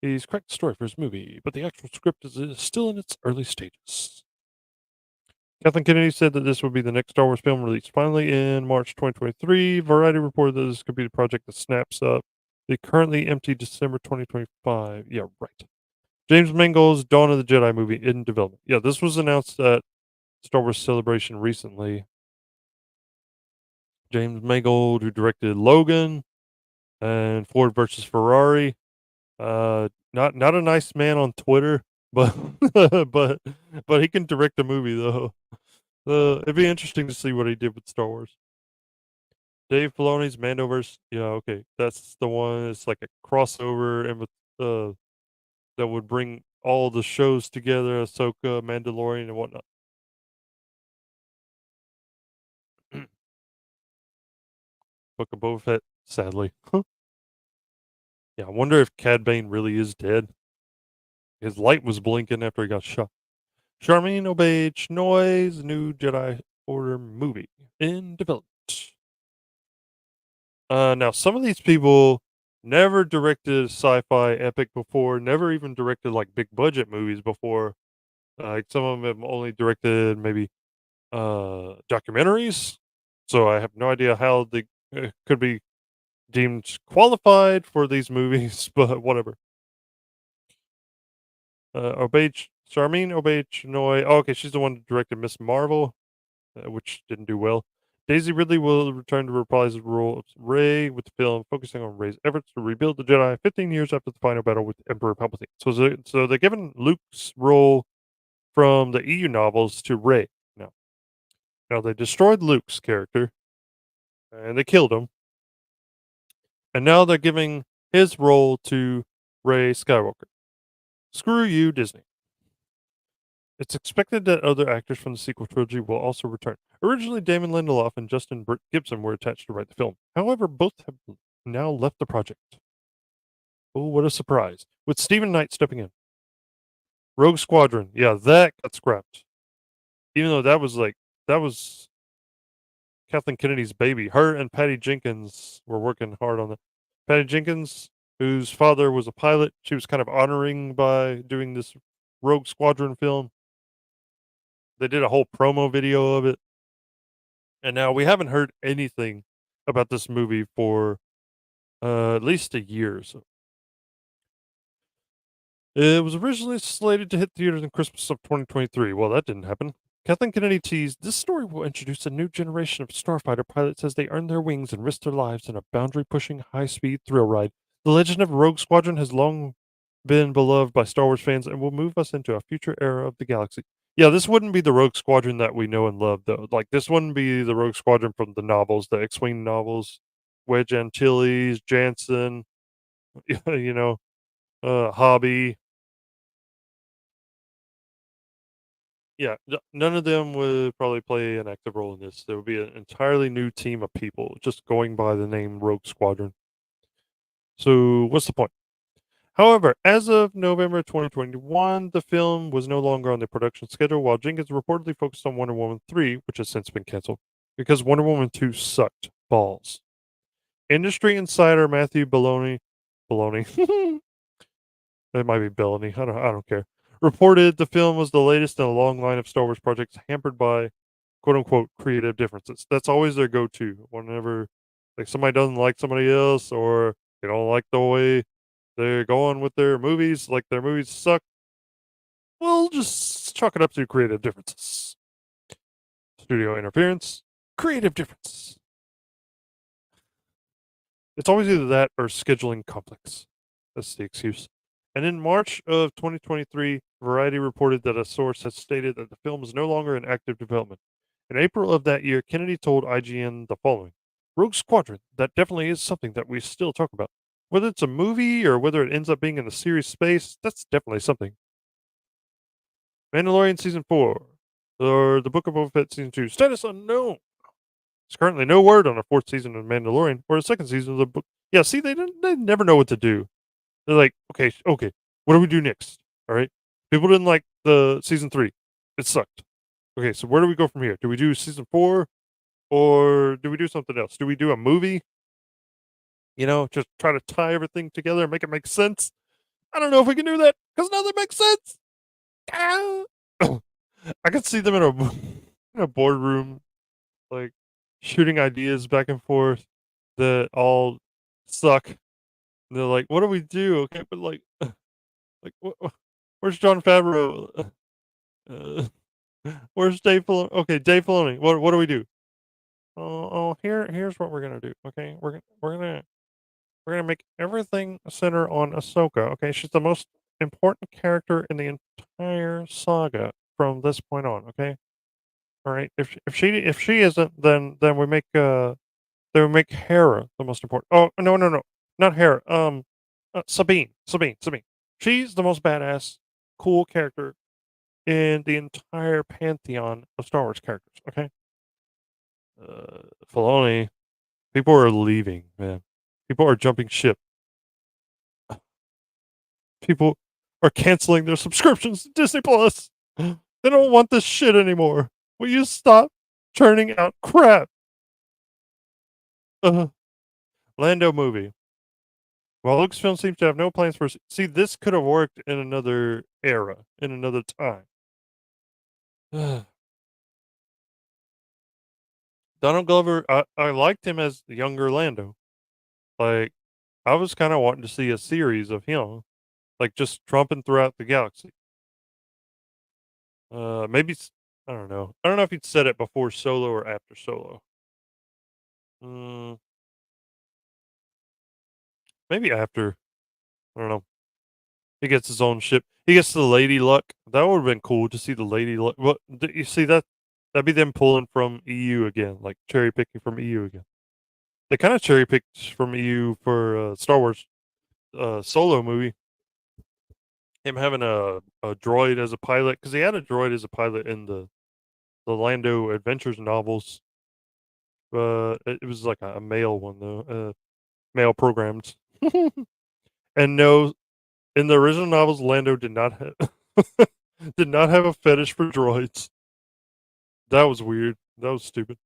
He's cracked the story for his movie, but the actual script is still in its early stages. Kathleen Kennedy said that this would be the next Star Wars film released finally in March 2023. Variety reported that this could be the project that snaps up the currently empty December 2025. Yeah, right. James Mangold's Dawn of the Jedi movie in development. Yeah, this was announced at Star Wars Celebration recently. James Mangold, who directed Logan and Ford versus Ferrari. Not a nice man on Twitter, but but he can direct a movie though. It'd be interesting to see what he did with Star Wars. Dave Filoni's Mandoverse. Yeah, okay, that's the one. It's like a crossover and with that would bring all the shows together: Ahsoka, Mandalorian, and whatnot. Book of Boba Fett, sadly. Yeah, I wonder if Cad Bane really is dead. His light was blinking after he got shot. Charmin Obaid-Chinoy's new Jedi Order movie in development. Now, some of these people never directed sci-fi epic before, never even directed like big budget movies before. Like some of them have only directed maybe documentaries. So I have no idea how they could be deemed qualified for these movies, but whatever. Charmin Obaid-Chinoy. Oh, okay, she's the one that directed Miss Marvel, which didn't do well. Daisy Ridley will return to reprise the role of Rey with the film, focusing on Rey's efforts to rebuild the Jedi 15 years after the final battle with Emperor Palpatine. So they're giving Luke's role from the EU novels to Rey now. Now they destroyed Luke's character and they killed him, and now they're giving his role to Rey Skywalker. Screw you, Disney. It's expected that other actors from the sequel trilogy will also return. Originally, Damon Lindelof and Justin Gibson were attached to write the film. However, both have now left the project. Oh, what a surprise. With Stephen Knight stepping in. Rogue Squadron. Yeah, that got scrapped. Even though that was Kathleen Kennedy's baby. Her and Patty Jenkins were working hard on that. Patty Jenkins, whose father was a pilot, she was kind of honoring by doing this Rogue Squadron film. They did a whole promo video of it. And now we haven't heard anything about this movie for at least a year or so. It was originally slated to hit theaters in Christmas of 2023. Well, that didn't happen. Kathleen Kennedy teased, this story will introduce a new generation of starfighter pilots as they earn their wings and risk their lives in a boundary-pushing, high-speed thrill ride. The legend of Rogue Squadron has long been beloved by Star Wars fans and will move us into a future era of the galaxy. Yeah, this wouldn't be the Rogue Squadron that we know and love, though. Like, this wouldn't be the Rogue Squadron from the novels, the X-Wing novels, Wedge Antilles, Jansen, Hobby. Yeah, none of them would probably play an active role in this. There would be an entirely new team of people just going by the name Rogue Squadron. So, what's the point? However, as of November 2021, the film was no longer on the production schedule, while Jenkins reportedly focused on Wonder Woman 3, which has since been canceled, because Wonder Woman 2 sucked balls. Industry insider Matthew Belloni, it might be Bellany, I don't care, reported the film was the latest in a long line of Star Wars projects hampered by quote unquote creative differences. That's always their go to whenever like somebody doesn't like somebody else or they don't like the way they're going with their movies, like their movies suck. We'll just chalk it up to creative differences. Studio interference, creative difference. It's always either that or scheduling conflicts. That's the excuse. And in March of 2023, Variety reported that a source has stated that the film is no longer in active development. In April of that year, Kennedy told IGN the following: Rogue Squadron, that definitely is something that we still talk about. Whether it's a movie or whether it ends up being in the series space, that's definitely something. Mandalorian Season 4, or The Book of Boba Fett Season 2, status unknown. There's currently no word on a fourth season of Mandalorian or a second season of the book. Yeah, see, they never know what to do. They're like, okay, what do we do next? All right. People didn't like the season 3. It sucked. Okay, so where do we go from here? Do we do season 4 or do we do something else? Do we do a movie? Just try to tie everything together and make it make sense. I don't know if we can do that because nothing makes sense. I could see them in a boardroom, like shooting ideas back and forth that all suck. And they're like, "What do we do?" Okay, but where's John Favreau? Where's Dave Filoni? Okay, Dave Filoni. What do we do? Here's what we're gonna do. Okay, we're gonna make everything center on Ahsoka. Okay, she's the most important character in the entire saga from this point on. Okay, all right. If she isn't, then we make Hera the most important. Oh no, not Hera. Sabine. She's the most badass, cool character in the entire pantheon of Star Wars characters. Okay. Filoni, people are leaving, man. People are jumping ship. People are canceling their subscriptions to Disney Plus. They don't want this shit anymore. Will you stop churning out crap? Lando movie. While Lucasfilm seems to have no plans for... See, this could have worked in another era, in another time. Donald Glover, I liked him as the younger Lando. Like, I was kind of wanting to see a series of him, like just trumping throughout the galaxy. Maybe I don't know. I don't know if he'd said it before Solo or after Solo. Mm, maybe after. I don't know. He gets his own ship. He gets the Lady Luck. That would have been cool to see the Lady Luck. Well, you see that'd be them pulling from EU again, like cherry picking from EU again. They kind of cherry picked from EU for Star Wars Solo movie. Him having a droid as a pilot, because he had a droid as a pilot in the Lando Adventures novels. It was like a male one though, male programmed. And no, in the original novels, Lando did not have did not have a fetish for droids. That was weird. That was stupid.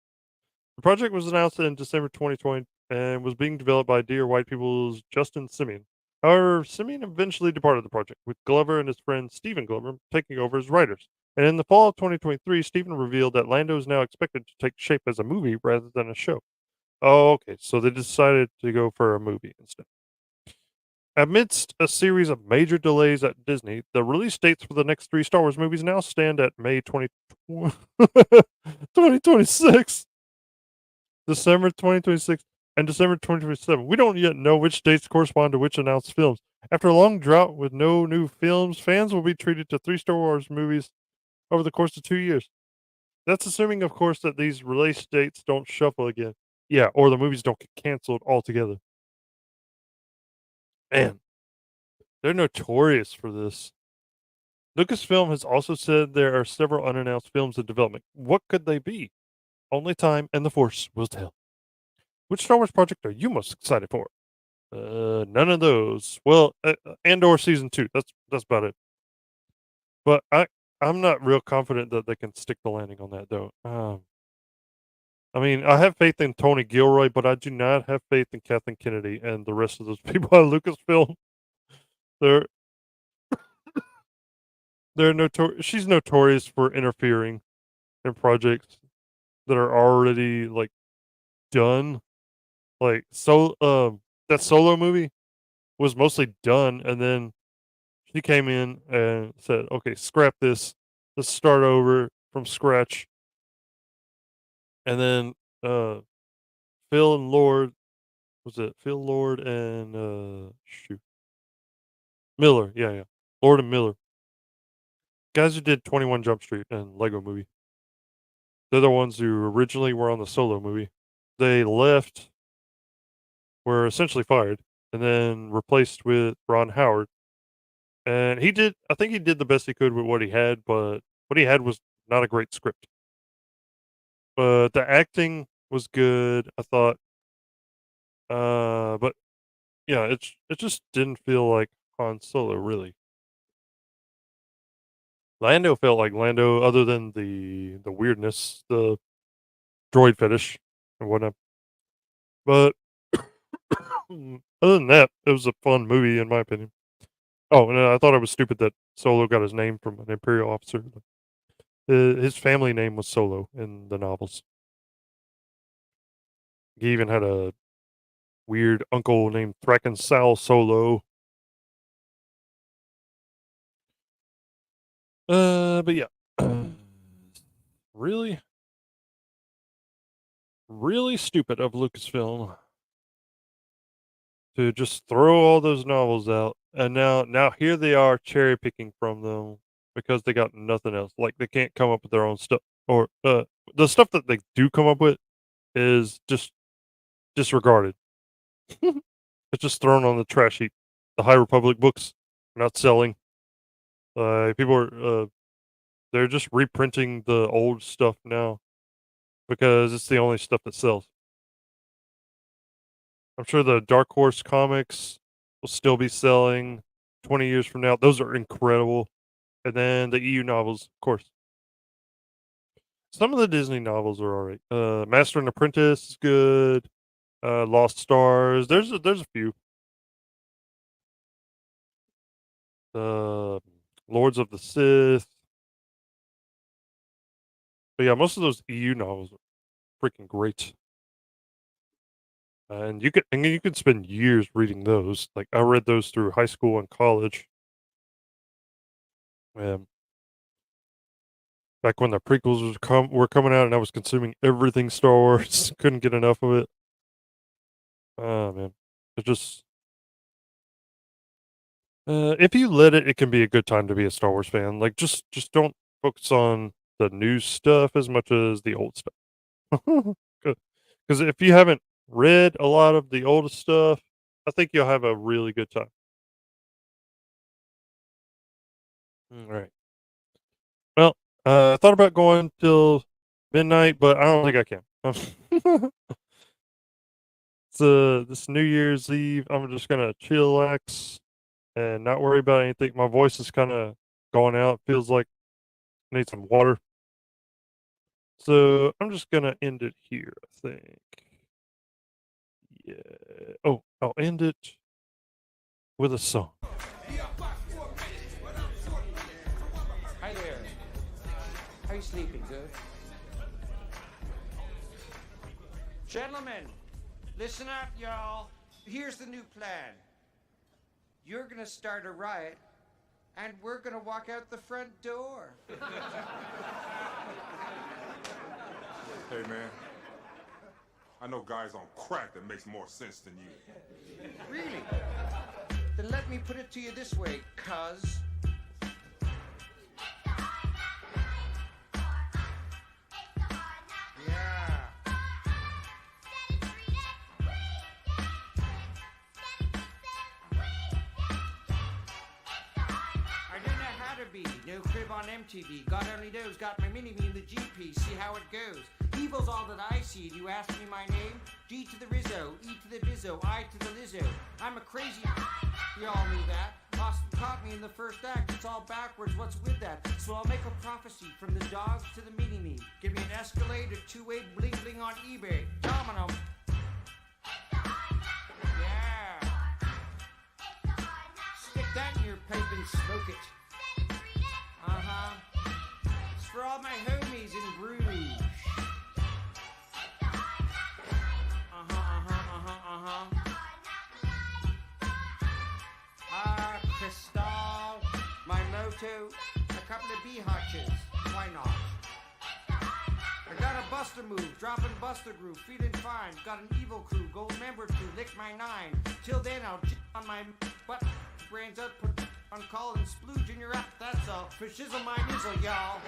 The project was announced in December 2020 and was being developed by Dear White People's Justin Simeon. However, Simeon eventually departed the project, with Glover and his friend Stephen Glover taking over as writers. And in the fall of 2023, Stephen revealed that Lando is now expected to take shape as a movie rather than a show. Oh, okay. So they decided to go for a movie instead. Amidst a series of major delays at Disney, the release dates for the next 3 Star Wars movies now stand at May 2026, December 2026, and December 2027. We don't yet know which dates correspond to which announced films. After a long drought with no new films, fans will be treated to 3 Star Wars movies over the course of 2 years. That's assuming, of course, that these release dates don't shuffle again. Yeah, or the movies don't get canceled altogether. Man, they're notorious for this. Lucasfilm has also said there are several unannounced films in development. What could they be? Only time and the Force will tell. Which Star Wars project are you most excited for? None of those. Well, Andor season 2. That's about it. But I'm not real confident that they can stick the landing on that though. I mean, I have faith in Tony Gilroy, but I do not have faith in Kathleen Kennedy and the rest of those people at Lucasfilm. They're she's notorious for interfering in projects that are already like done. Like that Solo movie was mostly done, and then she came in and said, "Okay, scrap this. Let's start over from scratch." And then Phil and Lord, was it Phil Lord and shoot Miller? Yeah, yeah, Lord and Miller, guys who did 21 Jump Street and Lego Movie. They're the ones who originally were on the Solo movie. They left, were essentially fired, and then replaced with Ron Howard. And I think he did the best he could with what he had, but what he had was not a great script. But the acting was good, I thought. But yeah, it just didn't feel like Han Solo really. Lando felt like Lando, other than the weirdness, the droid fetish and whatnot. But other than that, it was a fun movie in my opinion. Oh, and I thought it was stupid that Solo got his name from an Imperial officer. His family name was Solo in the novels. He even had a weird uncle named Thrackan Sal Solo. But yeah. Really? Really stupid of Lucasfilm to just throw all those novels out, and now here they are cherry picking from them because they got nothing else. Like they can't come up with their own stuff, or the stuff that they do come up with is just disregarded. It's just thrown on the trash heap. The High Republic books are not selling. People are they're just reprinting the old stuff now because it's the only stuff that sells. I'm sure the Dark Horse comics will still be selling 20 years from now. Those are incredible. And then the EU novels, of course. Some of the Disney novels are alright. Master and Apprentice is good. Lost Stars. There's a few. Lords of the Sith. But yeah, most of those EU novels are freaking great. And you could spend years reading those. Like I read those through high school and college. Back when the prequels were coming out, and I was consuming everything Star Wars, couldn't get enough of it. Oh man, it just if you let it, it can be a good time to be a Star Wars fan. Like, just don't focus on the new stuff as much as the old stuff. Because if you haven't read a lot of the oldest stuff, I think you'll have a really good time. All right. Well, I thought about going till midnight, but I don't think I can. So this New Year's Eve, I'm just gonna chillax and not worry about anything. My voice is kind of going out. Feels like I need some water. So I'm just gonna end it here, I think. Yeah. Oh, I'll end it with a song. Hi there. How you sleeping? Good? Gentlemen, listen up, y'all. Here's the new plan. You're gonna start a riot, and we're gonna walk out the front door. Hey, man. I know guys on crack that makes more sense than you. Really? Then let me put it to you this way, cuz. Yeah. I don't know how to be. No crib on MTV. God only knows. Got my mini-me in the GP. See how it goes. Evil's all that I see. You ask me my name? G to the Rizzo, E to the Bizzo, I to the Lizzo. I'm a crazy. You all knew that. Austin caught me in the first act. It's all backwards. What's with that? So I'll make a prophecy from the dogs to the mini-me. Give me an Escalade or two-way bling-bling on eBay. Domino. Yeah. Stick that in your pipe and smoke it. Uh-huh. It's for all my homies in Bruges. Cristal, my moto, a couple of bee hutches. Why not? I got a buster move, dropping buster groove, feeling fine. Got an evil crew, gold member to lick my 9. Till then, I'll on my butt, brains out, put on call and splooge in your app. That's all. For shizzle my nizzle, y'all.